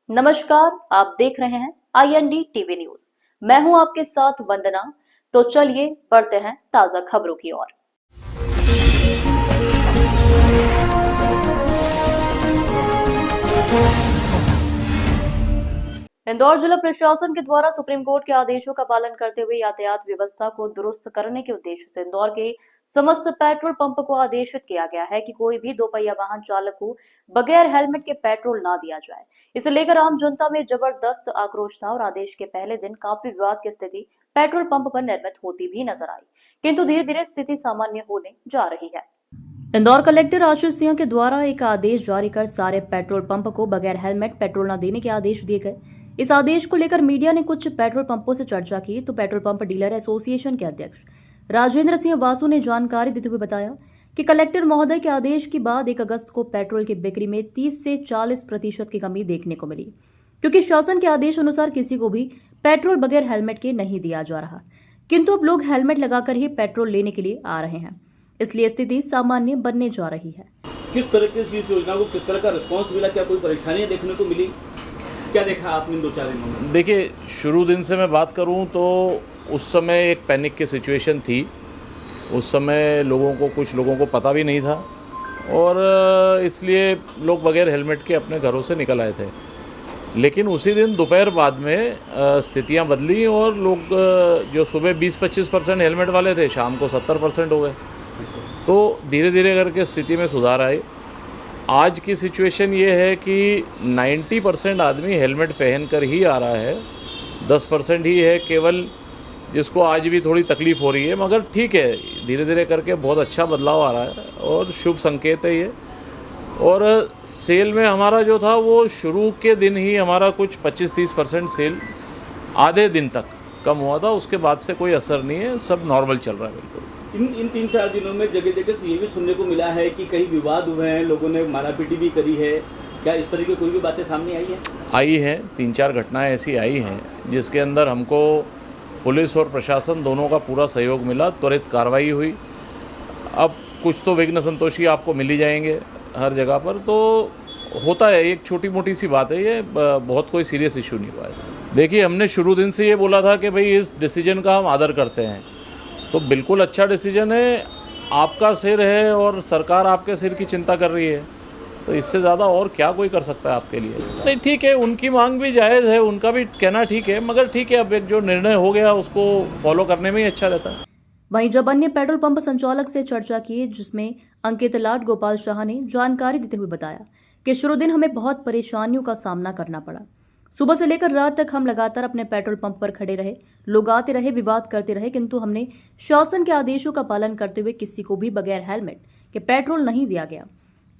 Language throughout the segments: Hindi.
नमस्कार, आप देख रहे हैं IND टीवी न्यूज। मैं हूं आपके साथ वंदना। तो चलिए बढ़ते हैं ताजा खबरों की ओर। इंदौर जिला प्रशासन के द्वारा सुप्रीम कोर्ट के आदेशों का पालन करते हुए यातायात व्यवस्था को दुरुस्त करने के उद्देश्य से इंदौर के समस्त पेट्रोल पंप को आदेशित किया गया है कि कोई भी दोपहिया वाहन चालक को बगैर हेलमेट के पेट्रोल ना दिया जाए। इसे लेकर आम जनता में जबरदस्त आक्रोश था और आदेश के पहले दिन काफी विवाद की स्थिति पेट्रोल पंप पर निर्मित होती भी नजर आई, किंतु धीरे धीरे स्थिति सामान्य होने जा रही है। इंदौर कलेक्टर आशीष सिंह के द्वारा एक आदेश जारी कर सारे पेट्रोल पंप को बगैर हेलमेट पेट्रोल न देने के आदेश दिए गए। इस आदेश को लेकर मीडिया ने कुछ पेट्रोल पंपों से चर्चा की तो पेट्रोल पंप डीलर एसोसिएशन के अध्यक्ष राजेंद्र सिंह वासु ने जानकारी देते हुए बताया कि कलेक्टर महोदय के आदेश के बाद 1 अगस्त को पेट्रोल की बिक्री में 30 से 40% की कमी देखने को मिली, क्योंकि शासन के आदेश अनुसार किसी को भी पेट्रोल बगैर हेलमेट के नहीं दिया जा रहा, किंतु अब लोग हेलमेट लगाकर ही पेट्रोल लेने के लिए आ रहे हैं, इसलिए स्थिति सामान्य बनने जा रही है। किस तरह की इस योजना को किस तरह का रिस्पांस मिला, क्या कोई परेशानियां देखने को मिली, क्या देखा आपने 2-4 दिनों में? देखिए, शुरू दिन से मैं बात करूं तो उस समय एक पैनिक की सिचुएशन थी। उस समय कुछ लोगों को पता भी नहीं था और इसलिए लोग बगैर हेलमेट के अपने घरों से निकल आए थे। लेकिन उसी दिन दोपहर बाद में स्थितियां बदली और लोग जो सुबह 20-25% हेलमेट वाले थे, शाम को 70% हो गए। तो धीरे धीरे करके स्थिति में सुधार आए। आज की सिचुएशन ये है कि 90% आदमी हेलमेट पहन कर ही आ रहा है, 10% ही है केवल जिसको आज भी थोड़ी तकलीफ़ हो रही है, मगर ठीक है, धीरे धीरे करके बहुत अच्छा बदलाव आ रहा है और शुभ संकेत है ये। और सेल में हमारा जो था वो शुरू के दिन ही हमारा कुछ 25-30% सेल आधे दिन तक कम हुआ था, उसके बाद से कोई असर नहीं है, सब नॉर्मल चल रहा है बिल्कुल। इन 3-4 दिनों में जगह जगह से ये भी सुनने को मिला है कि कई विवाद हुए हैं, लोगों ने मारापीटी भी करी है। क्या इस तरह की कोई भी बातें सामने आई है? आई हैं, 3-4 घटनाएं ऐसी आई हैं जिसके अंदर हमको पुलिस और प्रशासन दोनों का पूरा सहयोग मिला, त्वरित कार्रवाई हुई। अब कुछ तो विघ्न संतोषी आपको मिल ही जाएंगे हर जगह पर, तो होता है, एक छोटी मोटी सी बात है ये, बहुत कोई सीरियस इशू नहीं हुआ है। देखिए, हमने शुरू दिन से ये बोला था कि भाई इस डिसीजन का हम आदर करते हैं, तो बिल्कुल अच्छा डिसीजन है, आपका सिर है और सरकार आपके सिर की चिंता कर रही है, तो इससे ज़्यादा और क्या कोई कर सकता है आपके लिए? नहीं, ठीक है, उनकी मांग भी जायज़ है, उनका भी कहना ठीक है, मगर ठीक है, अब एक जो निर्णय हो गया उसको फॉलो करने में ही अच्छा रहता है। वहीं जब अन्य पेट्रोल पंप संचालक से चर्चा की, जिसमें अंकित लाट गोपाल शाह ने जानकारी देते हुए बताया कि शुरू दिन हमें बहुत परेशानियों का सामना करना पड़ा। सुबह से लेकर रात तक हम लगातार अपने पेट्रोल पंप पर खड़े रहे, लोग आते रहे, विवाद करते रहे, किंतु हमने शासन के आदेशों का पालन करते हुए किसी को भी बगैर हेलमेट के पेट्रोल नहीं दिया गया।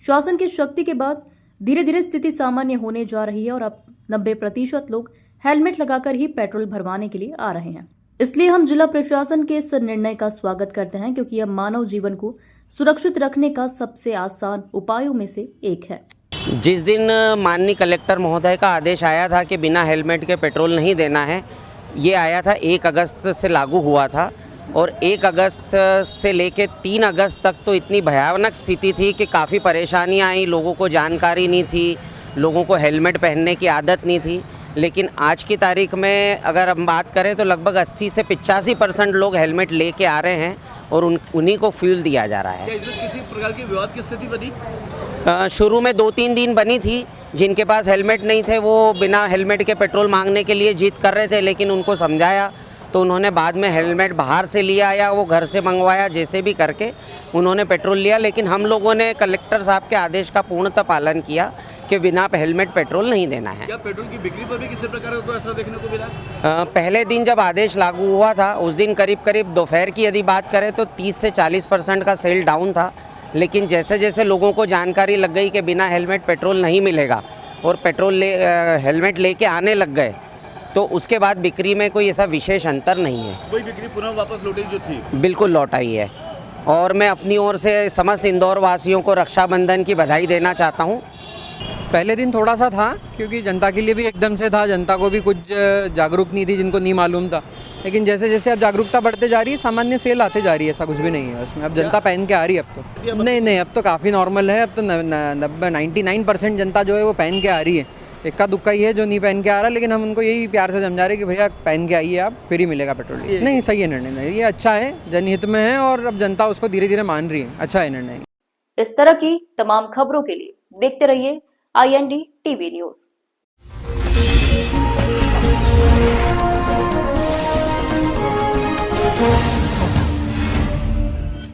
शासन की शक्ति के बाद धीरे धीरे स्थिति सामान्य होने जा रही है और अब 90% लोग हेलमेट लगाकर ही पेट्रोल भरवाने के लिए आ रहे हैं। इसलिए हम जिला प्रशासन के इस निर्णय का स्वागत करते हैं, क्योंकि यह मानव जीवन को सुरक्षित रखने का सबसे आसान उपायों में से एक है। जिस दिन माननीय कलेक्टर महोदय का आदेश आया था कि बिना हेलमेट के पेट्रोल नहीं देना है, ये आया था 1 अगस्त से लागू हुआ था और 1 अगस्त से लेके 3 अगस्त तक तो इतनी भयानक स्थिति थी कि काफ़ी परेशानियां आई, लोगों को जानकारी नहीं थी, लोगों को हेलमेट पहनने की आदत नहीं थी। लेकिन आज की तारीख में अगर हम बात करें तो लगभग 80 से 85% लोग हेलमेट लेके आ रहे हैं और उन्हीं को फ्यूल दिया जा रहा है। क्या इसमें किसी प्रकार की विवाद की स्थिति बनी? शुरू में 2-3 दिन बनी थी, जिनके पास हेलमेट नहीं थे वो बिना हेलमेट के पेट्रोल मांगने के लिए जिद कर रहे थे, लेकिन उनको समझाया तो उन्होंने बाद में हेलमेट बाहर से लिया या वो घर से मंगवाया, जैसे भी करके उन्होंने पेट्रोल लिया। लेकिन हम लोगों ने कलेक्टर साहब के आदेश का पूर्णतः पालन किया कि बिना हेलमेट पेट्रोल नहीं देना है। क्या पेट्रोल की बिक्री पर भी किसी प्रकार का कोई असर देखने को मिला? पहले दिन जब आदेश लागू हुआ था उस दिन करीब दोपहर की यदि बात करें तो 30 से 40% का सेल डाउन था। लेकिन जैसे जैसे लोगों को जानकारी लग गई कि बिना हेलमेट पेट्रोल नहीं मिलेगा और हेलमेट लेके आने लग गए, तो उसके बाद बिक्री में कोई ऐसा विशेष अंतर नहीं है। वही बिक्री पुनः वापस लौटी जो थी? बिल्कुल लौट आई है। और मैं अपनी ओर से समस्त इंदौर वासियों को रक्षाबंधन की बधाई देना चाहता हूँ। पहले दिन थोड़ा सा था, क्योंकि जनता के लिए भी एकदम से था, जनता को भी कुछ जागरूक नहीं थी, जिनको नहीं मालूम था। लेकिन जैसे जैसे अब जागरूकता बढ़ते जा रही है, सामान्य सेल आते जा रही है, ऐसा कुछ भी नहीं है उसमें। अब जनता पहन के आ रही है अब तो। नहीं, अब तो काफ़ी नॉर्मल है। अब तो 99% जनता जो है वो पहन के आ रही है। इक्का दुक्का ही है जो नहीं पहन के आ रहा, लेकिन हम उनको यही प्यार से समझा रहे हैं कि भैया पहन के आइए, आप फ्री मिलेगा पेट्रोल। नहीं, सही है निर्णय, ये अच्छा है, जनहित में है और अब जनता उसको धीरे धीरे मान रही है। अच्छा है निर्णय। इस तरह की तमाम खबरों के लिए देखते रहिए IND TV न्यूज।